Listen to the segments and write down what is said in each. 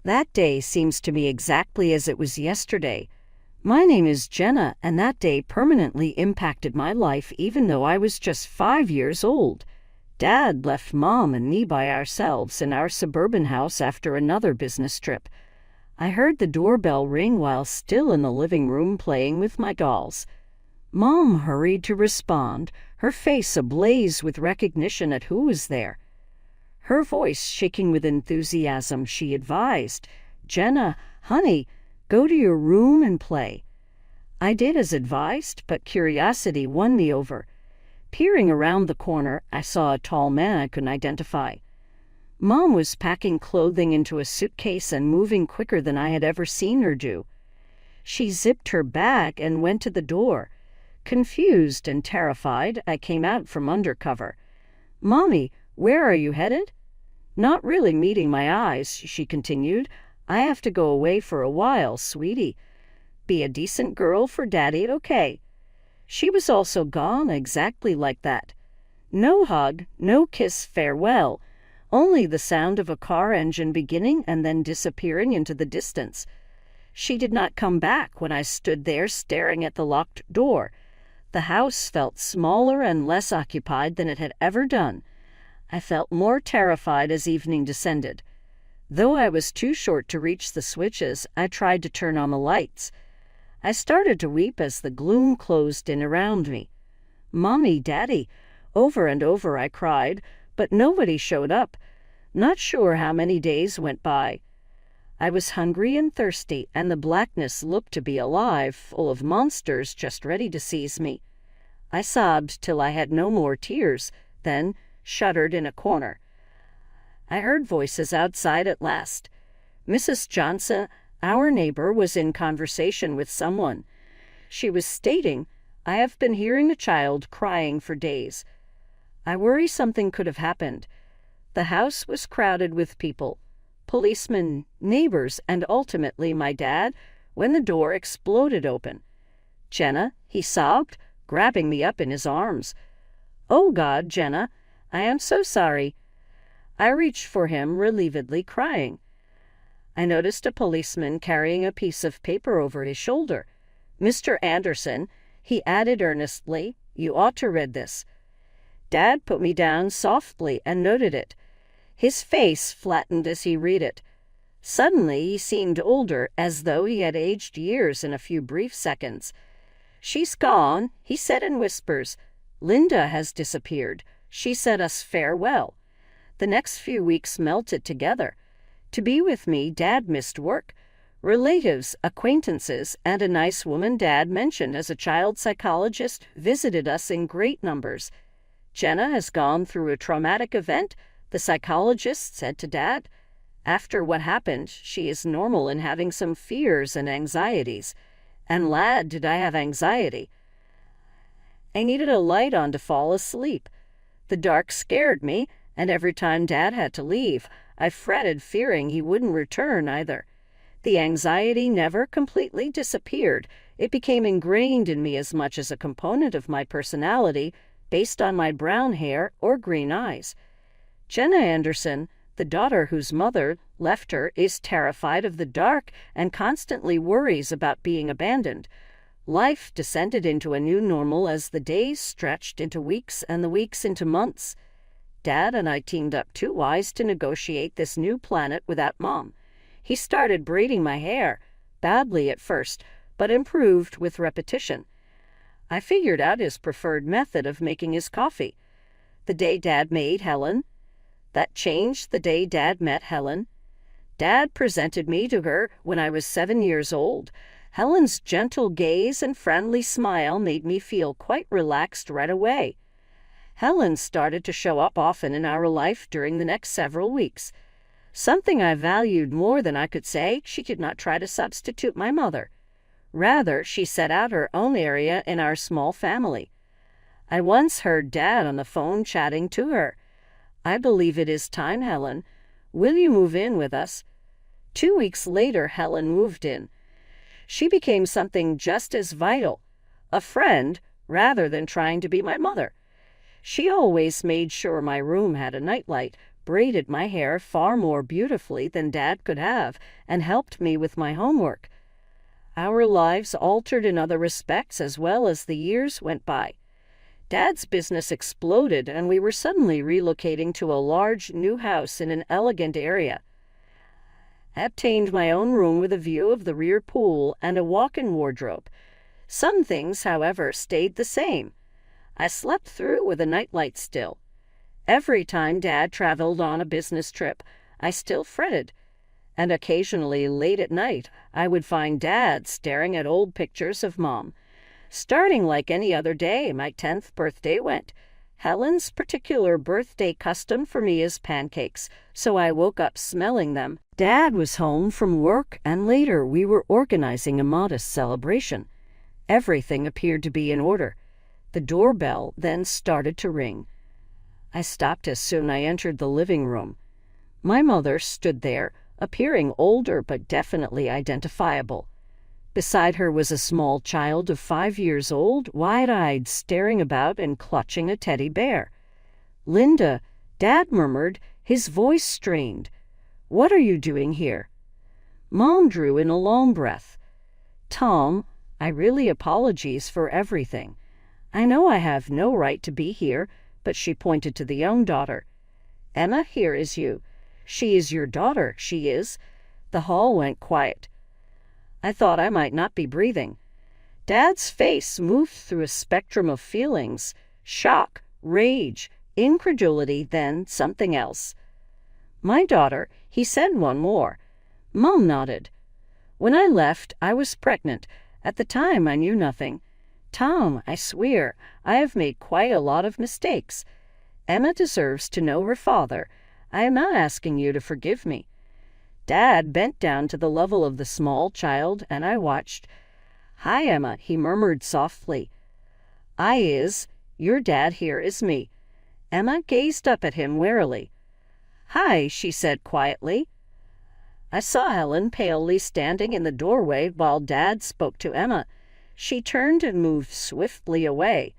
That day seems to me exactly as it was yesterday. My name is Jenna, and that day permanently impacted my life even though I was just 5 years old. Dad left Mom and me by ourselves in our suburban house after another business trip. I heard the doorbell ring while still in the living room playing with my dolls. Mom hurried to respond, her face ablaze with recognition at who was there. Her voice shaking with enthusiasm, she advised, "Jenna, honey, go to your room and play." I did as advised, but curiosity won me over. Peering around the corner, I saw a tall man I couldn't identify. Mom was packing clothing into a suitcase and moving quicker than I had ever seen her do. She zipped her bag and went to the door. Confused and terrified, I came out from under cover. "Mommy, where are you headed?" Not really meeting my eyes, she continued. "I have to go away for a while, sweetie. Be a decent girl for Daddy, okay?" She was also gone exactly like that. No hug, no kiss farewell, only the sound of a car engine beginning and then disappearing into the distance. She did not come back when I stood there staring at the locked door. The house felt smaller and less occupied than it had ever done. I felt more terrified as evening descended. Though I was too short to reach the switches, I tried to turn on the lights. I started to weep as the gloom closed in around me. "Mommy, Daddy," over and over I cried, but nobody showed up. Not sure how many days went by. I was hungry and thirsty, and the blackness looked to be alive, full of monsters just ready to seize me. I sobbed till I had no more tears, then shuddered in a corner. I heard voices outside at last. Mrs. Johnson, our neighbor, was in conversation with someone. She was stating, "I have been hearing a child crying for days. I worry something could have happened." The house was crowded with people, policemen, neighbors, and ultimately my dad, when the door exploded open. "Jenna," he sobbed, grabbing me up in his arms. "Oh God, Jenna, I am so sorry." I reached for him, relievedly crying. I noticed a policeman carrying a piece of paper over his shoulder. "Mr. Anderson," he added earnestly, "you ought to read this." Dad put me down softly and noted it. His face flattened as he read it. Suddenly he seemed older, as though he had aged years in a few brief seconds. "She's gone," he said in whispers. "Linda has disappeared. She said us farewell." The next few weeks melted together. To be with me, Dad missed work. Relatives, acquaintances, and a nice woman Dad mentioned as a child psychologist visited us in great numbers. "Jenna has gone through a traumatic event," the psychologist said to Dad. "After what happened, she is normal in having some fears and anxieties. And lad, did I have anxiety. I needed a light on to fall asleep. The dark scared me, and every time Dad had to leave, I fretted, fearing he wouldn't return either. The anxiety never completely disappeared. It became ingrained in me as much as a component of my personality, based on my brown hair or green eyes. Jenna Anderson, the daughter whose mother left her, is terrified of the dark and constantly worries about being abandoned. Life descended into a new normal as the days stretched into weeks and the weeks into months. Dad and I teamed up 2 wise to negotiate this new planet without Mom. He started braiding my hair, badly at first, but improved with repetition. I figured out his preferred method of making his coffee. The day Dad made Helen. That changed the day Dad met Helen. Dad presented me to her when I was 7 years old. Helen's gentle gaze and friendly smile made me feel quite relaxed right away. Helen started to show up often in our life during the next several weeks. Something I valued more than I could say, she did not try to substitute my mother. Rather, she set out her own area in our small family. I once heard Dad on the phone chatting to her. "I believe it is time, Helen. Will you move in with us?" 2 weeks later, Helen moved in. She became something just as vital, a friend rather than trying to be my mother. She always made sure my room had a nightlight, braided my hair far more beautifully than Dad could have, and helped me with my homework. Our lives altered in other respects as well as the years went by. Dad's business exploded, and we were suddenly relocating to a large new house in an elegant area. I obtained my own room with a view of the rear pool and a walk-in wardrobe. Some things, however, stayed the same. I slept through with a nightlight still. Every time Dad traveled on a business trip, I still fretted. And occasionally, late at night, I would find Dad staring at old pictures of Mom. Starting like any other day, my 10th birthday went. Helen's particular birthday custom for me is pancakes, so I woke up smelling them. Dad was home from work, and later we were organizing a modest celebration. Everything appeared to be in order. The doorbell then started to ring. I stopped as soon as I entered the living room. My mother stood there, appearing older but definitely identifiable. Beside her was a small child of 5 years old, wide-eyed, staring about and clutching a teddy bear. "Linda," Dad murmured, his voice strained. "What are you doing here?" Mom drew in a long breath. "Tom, I really apologize for everything. I know I have no right to be here," but she pointed to the young daughter. "Emma, here is you. She is your daughter, she is." The hall went quiet. I thought I might not be breathing. Dad's face moved through a spectrum of feelings: shock, rage, incredulity, then something else. "My daughter," he said one more. Mom nodded. "When I left, I was pregnant. At the time, I knew nothing. Tom, I swear, I have made quite a lot of mistakes. Emma deserves to know her father. I am not asking you to forgive me." Dad bent down to the level of the small child, and I watched. "Hi, Emma," he murmured softly. Your dad here is me." Emma gazed up at him warily. "Hi," she said quietly. I saw Helen palely standing in the doorway while Dad spoke to Emma. She turned and moved swiftly away.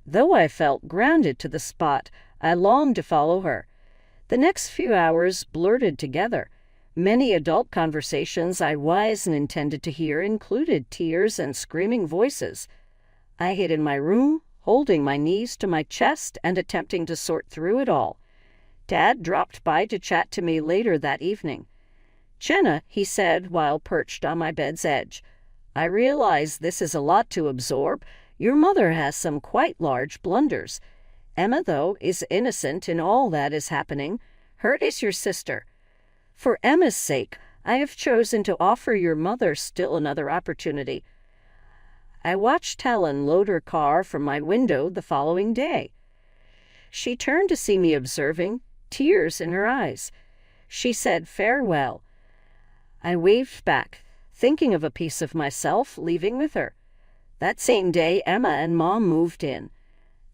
Though I felt grounded to the spot, I longed to follow her. The next few hours blurted together. Many adult conversations I was and intended to hear included tears and screaming voices. I hid in my room, holding my knees to my chest and attempting to sort through it all. Dad dropped by to chat to me later that evening. "Jenna," he said while perched on my bed's edge, "I realize this is a lot to absorb. Your mother has some quite large blunders. Emma, though, is innocent in all that is happening. Hurt is your sister. For Emma's sake, I have chosen to offer your mother still another opportunity." I watched Helen load her car from my window the following day. She turned to see me observing, tears in her eyes. She said farewell. I waved back, thinking of a piece of myself leaving with her. That same day, Emma and Mom moved in.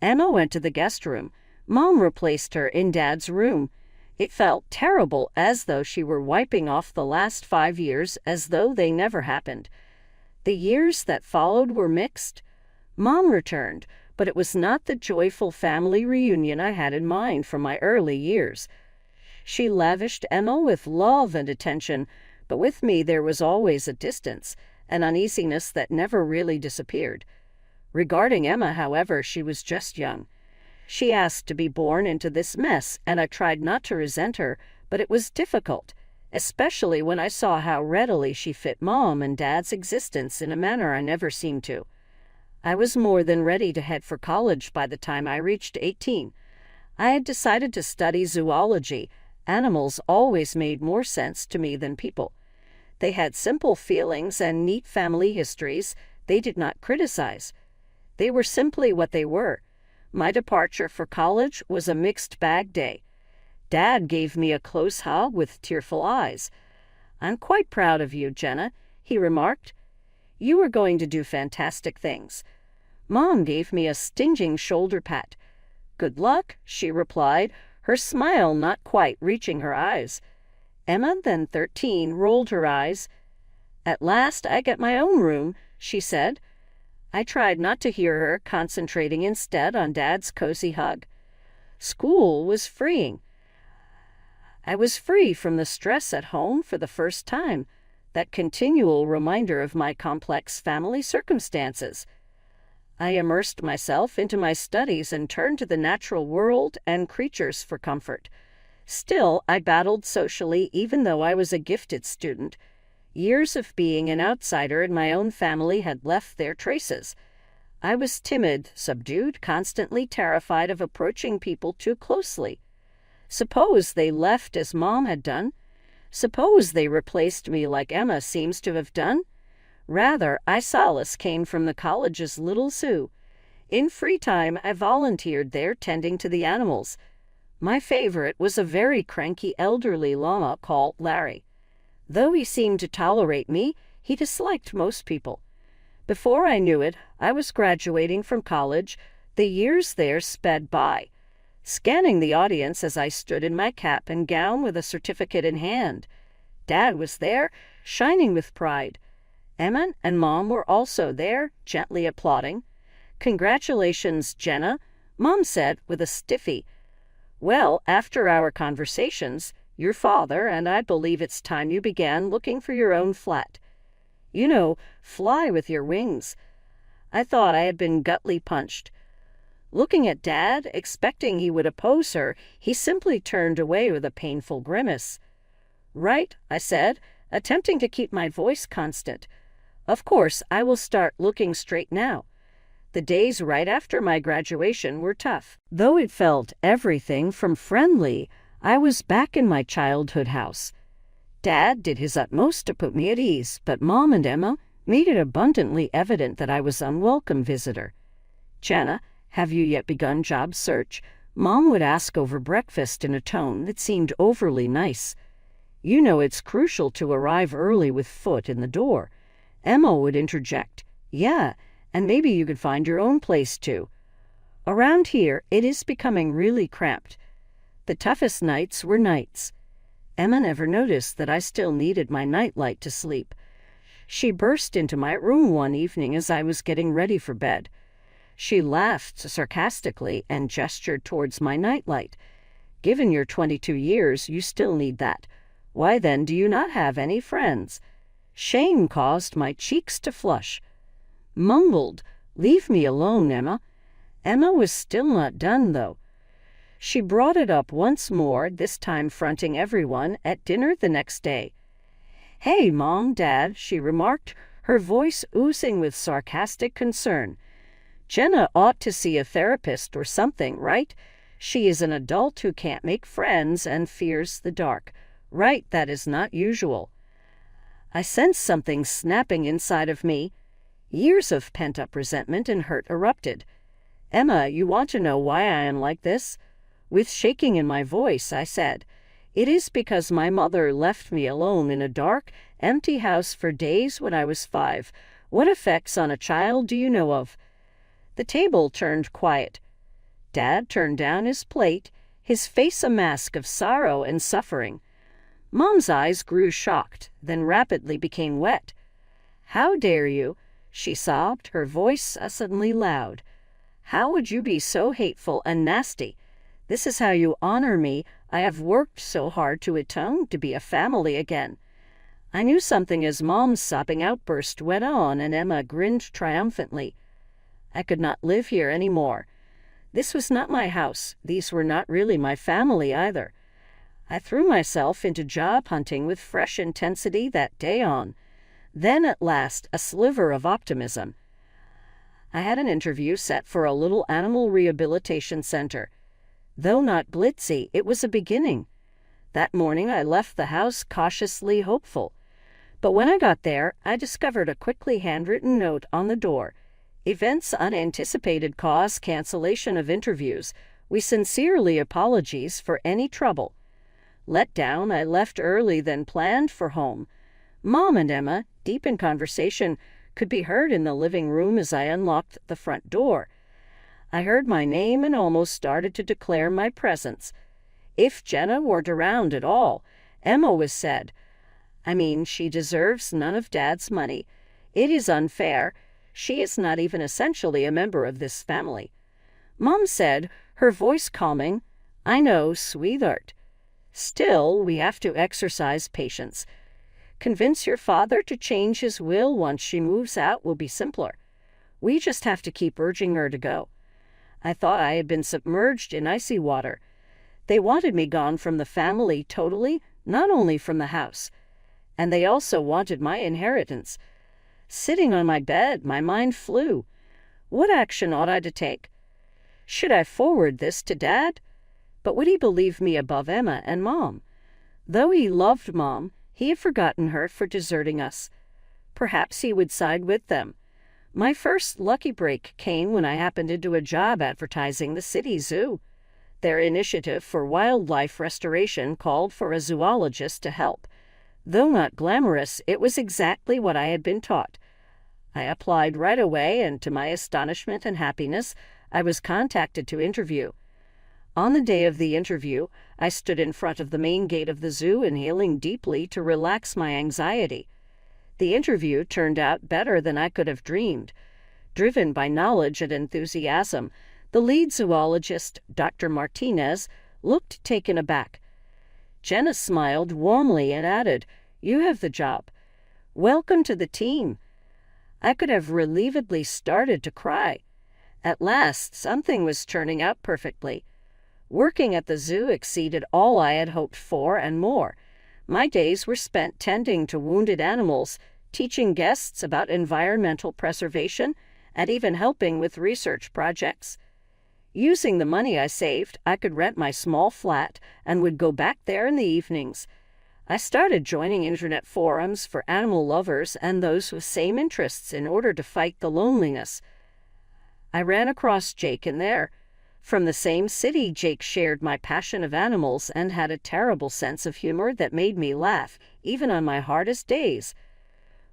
Emma went to the guest room. Mom replaced her in Dad's room. It felt terrible, as though she were wiping off the last 5 years, as though they never happened. The years that followed were mixed. Mom returned, but it was not the joyful family reunion I had in mind from my early years. She lavished Emma with love and attention, but with me there was always a distance, an uneasiness that never really disappeared. Regarding Emma, however, she was just young. She asked to be born into this mess, and I tried not to resent her, but it was difficult, especially when I saw how readily she fit Mom and Dad's existence in a manner I never seemed to. I was more than ready to head for college by the time I reached 18. I had decided to study zoology. Animals always made more sense to me than people. They had simple feelings and neat family histories. They did not criticize. They were simply what they were. My departure for college was a mixed-bag day. Dad gave me a close hug with tearful eyes. "I'm quite proud of you, Jenna," he remarked. "You are going to do fantastic things." Mom gave me a stinging shoulder pat. "Good luck," she replied, her smile not quite reaching her eyes. Emma, then 13, rolled her eyes. "At last I get my own room," she said. I tried not to hear her, concentrating instead on Dad's cozy hug. School was freeing. I was free from the stress at home for the first time, that continual reminder of my complex family circumstances. I immersed myself into my studies and turned to the natural world and creatures for comfort. Still, I battled socially even though I was a gifted student. Years of being an outsider in my own family had left their traces. I was timid, subdued, constantly terrified of approaching people too closely. Suppose they left as Mom had done? Suppose they replaced me like Emma seems to have done? Rather, I solace came from the college's little zoo. In free time, I volunteered there tending to the animals. My favorite was a very cranky elderly llama called Larry. Though he seemed to tolerate me, he disliked most people. Before I knew it, I was graduating from college. The years there sped by, scanning the audience as I stood in my cap and gown with a certificate in hand. Dad was there, shining with pride. Emma and Mom were also there, gently applauding. "Congratulations, Jenna," Mom said with a stiffy. "Well, after our conversations, your father and I believe it's time you began looking for your own flat. You know, fly with your wings." I thought I had been gutly punched. Looking at Dad, expecting he would oppose her, he simply turned away with a painful grimace. "Right," I said, attempting to keep my voice constant. "Of course, I will start looking straight now." The days right after my graduation were tough. Though it felt everything from friendly, I was back in my childhood house. Dad did his utmost to put me at ease, but Mom and Emma made it abundantly evident that I was an unwelcome visitor. "Jenna, have you yet begun job search?" Mom would ask over breakfast in a tone that seemed overly nice. "You know it's crucial to arrive early with foot in the door." Emma would interject, "Yeah, and maybe you could find your own place too." Around here, it is becoming really cramped. The toughest nights were nights. Emma never noticed that I still needed my nightlight to sleep. She burst into my room one evening as I was getting ready for bed. She laughed sarcastically and gestured towards my nightlight. "Given your 22 years, you still need that. Why then do you not have any friends?" Shame caused my cheeks to flush. Mumbled, "Leave me alone, Emma." Emma was still not done, though. She brought it up once more, this time fronting everyone, at dinner the next day. "Hey, Mom, Dad," she remarked, her voice oozing with sarcastic concern. "Jenna ought to see a therapist or something, right? She is an adult who can't make friends and fears the dark. Right, that is not usual." I sensed something snapping inside of me. Years of pent-up resentment and hurt erupted. "Emma, you want to know why I am like this?" With shaking in my voice, I said, "It is because my mother left me alone in a dark, empty house for days when I was 5. What effects on a child do you know of?" The table turned quiet. Dad turned down his plate, his face a mask of sorrow and suffering. Mom's eyes grew shocked, then rapidly became wet. "How dare you?" she sobbed, her voice suddenly loud. "How would you be so hateful and nasty? This is how you honor me. I have worked so hard to atone, to be a family again." I knew something as Mom's sobbing outburst went on, and Emma grinned triumphantly. I could not live here any more. This was not my house. These were not really my family either. I threw myself into job hunting with fresh intensity that day on. Then at last, a sliver of optimism. I had an interview set for a little animal rehabilitation center. Though not glitzy, it was a beginning. That morning I left the house cautiously hopeful. But when I got there, I discovered a quickly handwritten note on the door. "Events unanticipated cause cancellation of interviews. We sincerely apologize for any trouble." Let down, I left early than planned for home. Mom and Emma, deep in conversation, could be heard in the living room as I unlocked the front door. I heard my name and almost started to declare my presence. If Jenna weren't around at all, Emma was said. I mean, she deserves none of Dad's money. It is unfair. She is not even essentially a member of this family. Mom said, her voice calming, "I know, sweetheart." Still, we have to exercise patience. Convince your father to change his will once she moves out will be simpler. We just have to keep urging her to go. I thought I had been submerged in icy water. They wanted me gone from the family totally, not only from the house. And they also wanted my inheritance. Sitting on my bed, my mind flew. What action ought I to take? Should I forward this to Dad? But would he believe me above Emma and Mom? Though he loved Mom, he had forgotten her for deserting us. Perhaps he would side with them. My first lucky break came when I happened into a job advertising the city zoo. Their initiative for wildlife restoration called for a zoologist to help. Though not glamorous, it was exactly what I had been taught. I applied right away, and to my astonishment and happiness, I was contacted to interview. On the day of the interview, I stood in front of the main gate of the zoo, inhaling deeply to relax my anxiety. The interview turned out better than I could have dreamed. Driven by knowledge and enthusiasm, the lead zoologist, Dr. Martinez, looked taken aback. Jenna smiled warmly and added, "You have the job. Welcome to the team." I could have relievedly started to cry. At last, something was turning out perfectly. Working at the zoo exceeded all I had hoped for and more. My days were spent tending to wounded animals, teaching guests about environmental preservation, and even helping with research projects. Using the money I saved, I could rent my small flat and would go back there in the evenings. I started joining internet forums for animal lovers and those with same interests in order to fight the loneliness. I ran across Jake in there. From the same city, Jake shared my passion of animals and had a terrible sense of humor that made me laugh, even on my hardest days.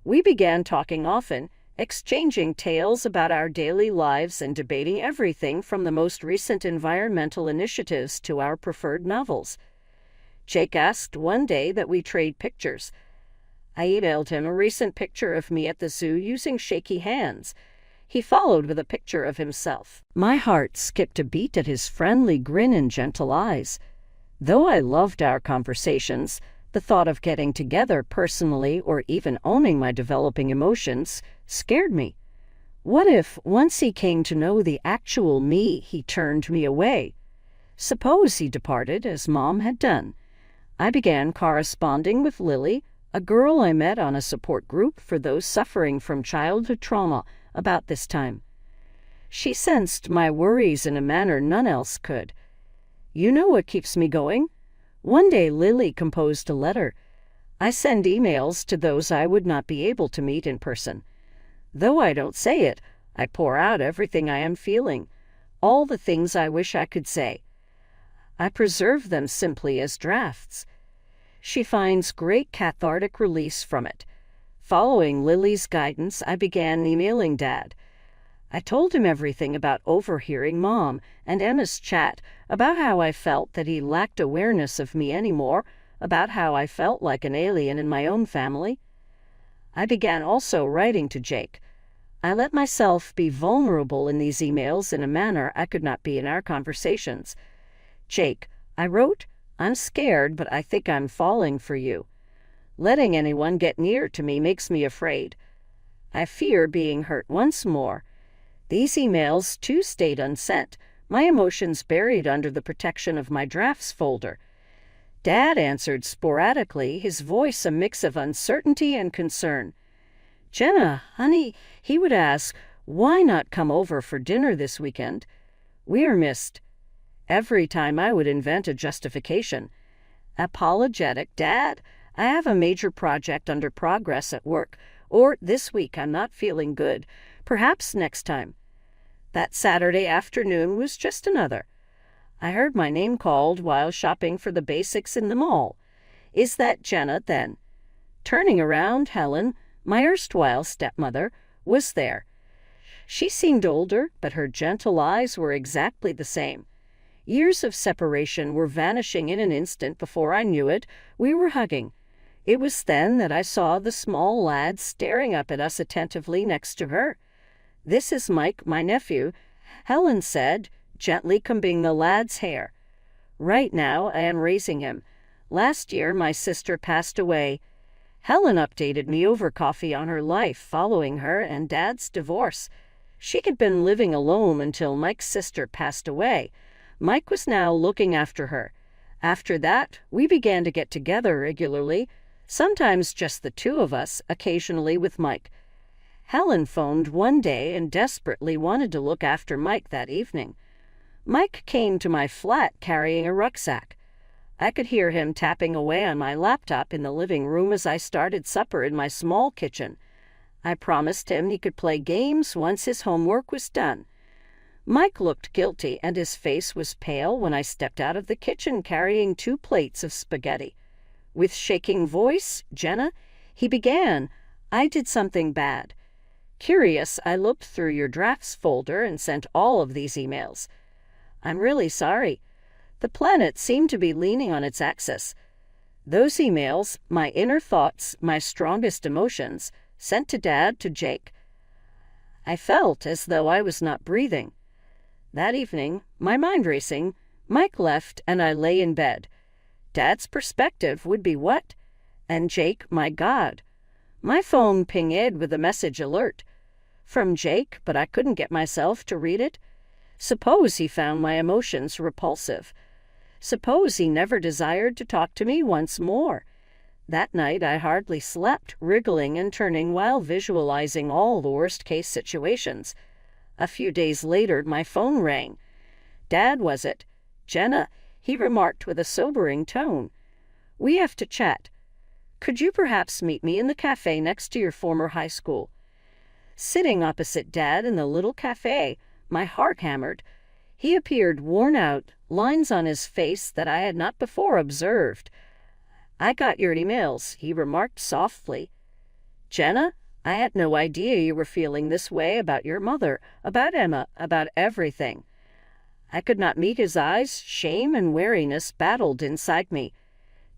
We began talking often, exchanging tales about our daily lives and debating everything from the most recent environmental initiatives to our preferred novels. Jake asked one day that we trade pictures. I emailed him a recent picture of me at the zoo using shaky hands. He followed with a picture of himself. My heart skipped a beat at his friendly grin and gentle eyes. Though I loved our conversations, the thought of getting together personally or even owning my developing emotions scared me. What if, once he came to know the actual me, he turned me away? Suppose he departed, as Mom had done. I began corresponding with Lily, a girl I met on a support group for those suffering from childhood trauma, about this time. She sensed my worries in a manner none else could. "You know what keeps me going?" One day Lily composed a letter. I send emails to those I would not be able to meet in person. Though I don't say it, I pour out everything I am feeling, all the things I wish I could say. I preserve them simply as drafts. She finds great cathartic release from it. Following Lily's guidance, I began emailing Dad. I told him everything about overhearing Mom and Emma's chat, about how I felt that he lacked awareness of me anymore, about how I felt like an alien in my own family. I began also writing to Jake. I let myself be vulnerable in these emails in a manner I could not be in our conversations. "Jake," I wrote, "I'm scared, but I think I'm falling for you. Letting anyone get near to me makes me afraid. I fear being hurt once more." These emails, too, stayed unsent, my emotions buried under the protection of my drafts folder. Dad answered sporadically, his voice a mix of uncertainty and concern. "Jenna, honey," he would ask, "why not come over for dinner this weekend? We are missed." Every time I would invent a justification. Apologetic, "Dad, I have a major project under progress at work," or "this week I'm not feeling good, perhaps next time." That Saturday afternoon was just another. I heard my name called while shopping for the basics in the mall. "Is that Jenna, then?" Turning around, Helen, my erstwhile stepmother, was there. She seemed older, but her gentle eyes were exactly the same. Years of separation were vanishing in an instant. Before I knew it, we were hugging. It was then that I saw the small lad staring up at us attentively next to her. "This is Mike, my nephew," Helen said, gently combing the lad's hair. "Right now I am raising him. Last year, my sister passed away. Helen updated me over coffee on her life following her and Dad's divorce. She had been living alone until Mike's sister passed away. Mike was now looking after her. After that, we began to get together regularly, sometimes just the two of us, occasionally with Mike. Helen phoned one day and desperately wanted to look after Mike that evening. Mike came to my flat carrying a rucksack. I could hear him tapping away on my laptop in the living room as I started supper in my small kitchen. I promised him he could play games once his homework was done. Mike looked guilty and his face was pale when I stepped out of the kitchen carrying 2 plates of spaghetti. With shaking voice, "Jenna," he began, "I did something bad. Curious, I looked through your drafts folder and sent all of these emails. I'm really sorry. The planet seemed to be leaning on its axis. Those emails, my inner thoughts, my strongest emotions, sent to Dad, to Jake." I felt as though I was not breathing. That evening, my mind racing, Mike left and I lay in bed. Dad's perspective would be what? And Jake, my God. My phone pinged with a message alert. From Jake, but I couldn't get myself to read it. Suppose he found my emotions repulsive. Suppose he never desired to talk to me once more. That night I hardly slept, wriggling and turning while visualizing all the worst-case situations. A few days later, my phone rang. "Dad, was it?" "Jenna," he remarked with a sobering tone. "We have to chat. Could you perhaps meet me in the cafe next to your former high school?" Sitting opposite Dad in the little cafe, my heart hammered. He appeared worn out, lines on his face that I had not before observed. "I got your emails," he remarked softly. "Jenna, I had no idea you were feeling this way about your mother, about Emma, about everything." I could not meet his eyes. Shame and wariness battled inside me.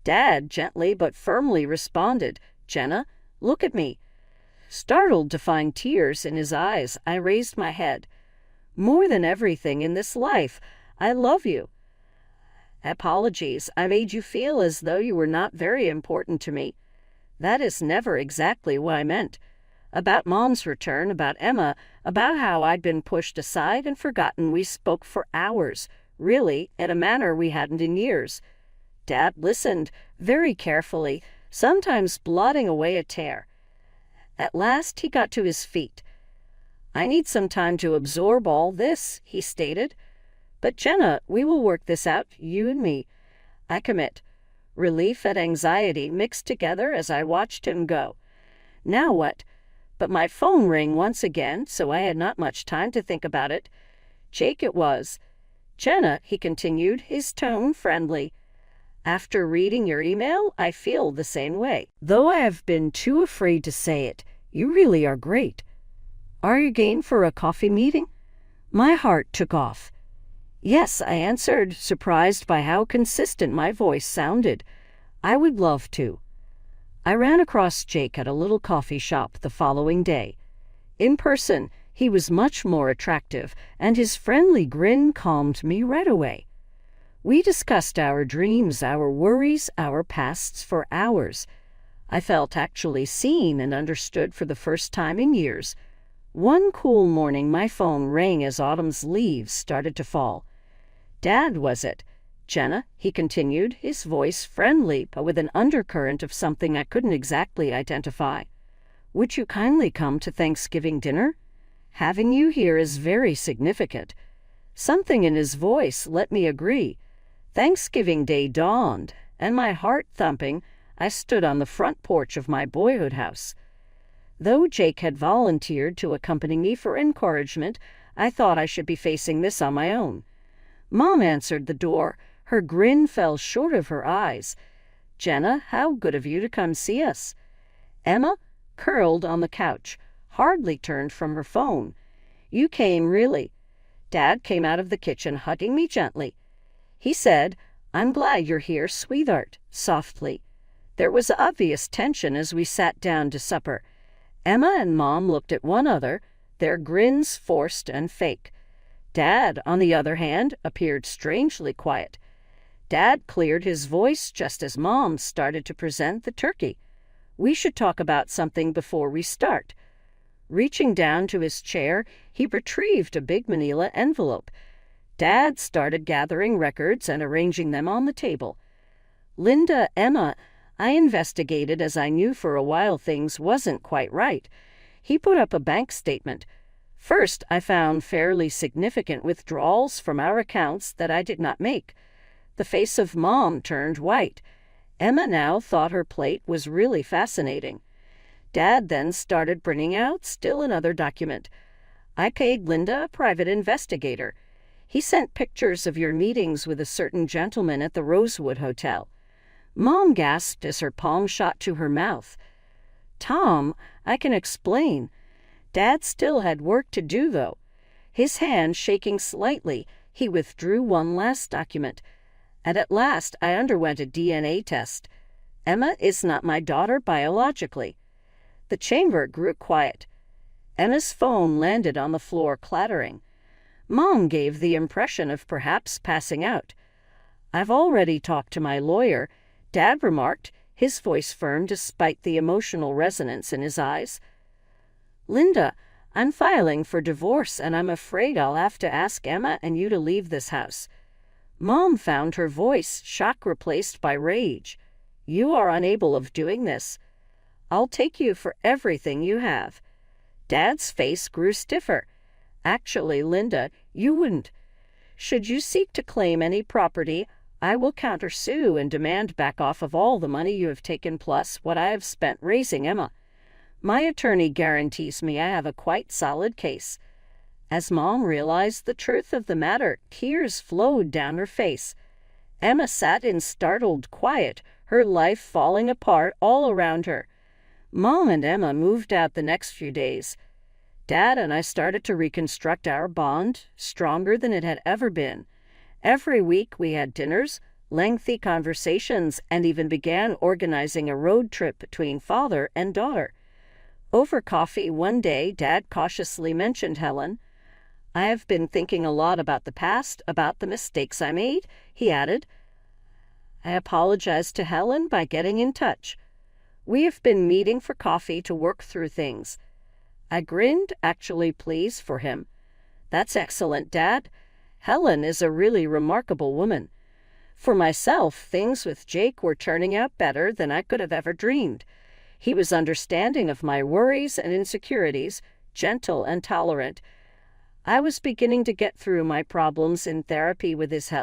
Dad gently but firmly responded, "Jenna, look at me." Startled to find tears in his eyes, I raised my head. "More than everything in this life, I love you." "Apologies, I made you feel as though you were not very important to me. That is never exactly what I meant. About Mom's return, about Emma, about how I'd been pushed aside and forgotten, we spoke for hours, really, in a manner we hadn't in years." Dad listened, very carefully, sometimes blotting away a tear. At last he got to his feet. "I need some time to absorb all this," he stated. "But Jenna, we will work this out, you and me. I commit." Relief and anxiety mixed together as I watched him go. Now what? But my phone rang once again, so I had not much time to think about it. Jake it was. "Jenna," he continued, his tone friendly. "After reading your email, I feel the same way. Though I have been too afraid to say it, you really are great. Are you game for a coffee meeting?" My heart took off. "Yes," I answered, surprised by how consistent my voice sounded. "I would love to." I ran across Jake at a little coffee shop the following day. In person, he was much more attractive, and his friendly grin calmed me right away. We discussed our dreams, our worries, our pasts for hours. I felt actually seen and understood for the first time in years. One cool morning, my phone rang as autumn's leaves started to fall. "Dad, was it?" "Jenna," he continued, his voice friendly but with an undercurrent of something I couldn't exactly identify. "Would you kindly come to Thanksgiving dinner? Having you here is very significant." Something in his voice let me agree. Thanksgiving Day dawned, and my heart thumping, I stood on the front porch of my boyhood house. Though Jake had volunteered to accompany me for encouragement, I thought I should be facing this on my own. Mom answered the door. Her grin fell short of her eyes. "Jenna, how good of you to come see us." Emma, curled on the couch, hardly turned from her phone. "You came, really." Dad came out of the kitchen, hugging me gently. He said, "I'm glad you're here, sweetheart," softly. There was obvious tension as we sat down to supper. Emma and Mom looked at one another, their grins forced and fake. Dad, on the other hand, appeared strangely quiet. Dad cleared his voice just as Mom started to present the turkey. "We should talk about something before we start." Reaching down to his chair, he retrieved a big manila envelope. Dad started gathering records and arranging them on the table. "Linda, Emma, I investigated as I knew for a while things wasn't quite right." He put up a bank statement. "First, I found fairly significant withdrawals from our accounts that I did not make." The face of Mom turned white. Emma now thought her plate was really fascinating. Dad then started bringing out still another document. "I paid Linda a private investigator. He sent pictures of your meetings with a certain gentleman at the Rosewood Hotel." Mom gasped as her palm shot to her mouth. "Tom, I can explain." Dad still had work to do, though. His hand shaking slightly, he withdrew one last document. "And at last I underwent a DNA test. Emma is not my daughter biologically." The chamber grew quiet. Emma's phone landed on the floor, clattering. Mom gave the impression of perhaps passing out. "I've already talked to my lawyer," Dad remarked, his voice firm despite the emotional resonance in his eyes. "Linda, I'm filing for divorce, and I'm afraid I'll have to ask Emma and you to leave this house." Mom found her voice, shock replaced by rage. "You are unable of doing this. I'll take you for everything you have." Dad's face grew stiffer. "Actually, Linda, you wouldn't. Should you seek to claim any property, I will countersue and demand back off of all the money you have taken plus what I have spent raising Emma. My attorney guarantees me I have a quite solid case." As Mom realized the truth of the matter, tears flowed down her face. Emma sat in startled quiet, her life falling apart all around her. Mom and Emma moved out the next few days. Dad and I started to reconstruct our bond, stronger than it had ever been. Every week we had dinners, lengthy conversations, and even began organizing a road trip between father and daughter. Over coffee one day, Dad cautiously mentioned Helen. "I have been thinking a lot about the past, about the mistakes I made," he added. "I apologized to Helen by getting in touch. We have been meeting for coffee to work through things." I grinned, actually pleased for him. "That's excellent, Dad. Helen is a really remarkable woman." For myself, things with Jake were turning out better than I could have ever dreamed. He was understanding of my worries and insecurities, gentle and tolerant. I was beginning to get through my problems in therapy with his help.